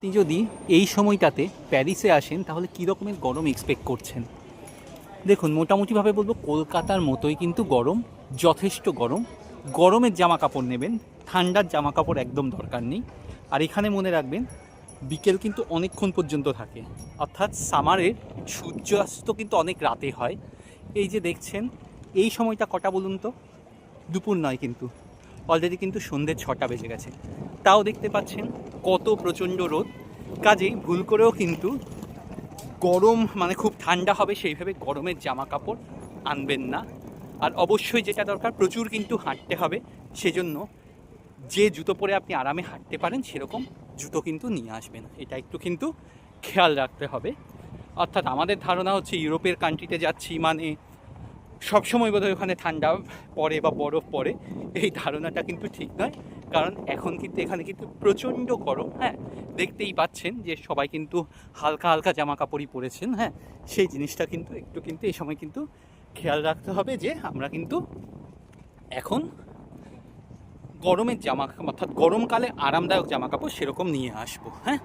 আপনি যদি এই সময়টাতে প্যারিসে আসেন তাহলে কী রকমের গরম এক্সপেক্ট করছেন? দেখুন, মোটামুটিভাবে বলবো কলকাতার মতোই কিন্তু গরম, যথেষ্ট গরম। গরমের জামা কাপড় নেবেন, ঠান্ডার জামা কাপড় একদম দরকার নেই। আর এখানে মনে রাখবেন, বিকেল কিন্তু অনেকক্ষণ পর্যন্ত থাকে, অর্থাৎ সামারের সূর্যাস্ত কিন্তু অনেক রাতে হয়। এই যে দেখছেন, এই সময়টা কটা বলুন তো? দুপুর নয় কিন্তু, অলরেডি কিন্তু সন্ধ্যে 6টা বেজে গেছে। তাও দেখতে পাচ্ছেন কত প্রচণ্ড রোদ। কাজেই ভুল করেও কিন্তু গরম মানে খুব ঠান্ডা হবে সেইভাবে গরমের জামা কাপড় আনবেন না। আর অবশ্যই যেটা দরকার, প্রচুর কিন্তু হাঁটতে হবে, সেজন্য যে জুতো পরে আপনি আরামে হাঁটতে পারেন সেরকম জুতো কিন্তু নিয়ে আসবেন। এটা একটু কিন্তু খেয়াল রাখতে হবে। অর্থাৎ আমাদের ধারণা হচ্ছে ইউরোপের কান্ট্রিতে যাচ্ছি মানে সবসময় বোধহয় ওখানে ঠান্ডা পড়ে বা বরফ পড়ে। এই ধারণাটা কিন্তু ঠিক নয়, কারণ এখন কিন্তু এখানে কিন্তু প্রচণ্ড গরম। হ্যাঁ, দেখতেই পাচ্ছেন যে সবাই কিন্তু হালকা হালকা জামা কাপড়ই পরেছেন। হ্যাঁ, সেই জিনিসটা কিন্তু একটু কিন্তু এই সময় কিন্তু খেয়াল রাখতে হবে যে আমরা কিন্তু এখন গরমের জামা, অর্থাৎ গরমকালে আরামদায়ক জামা কাপড় সেরকম নিয়ে আসবো। হ্যাঁ।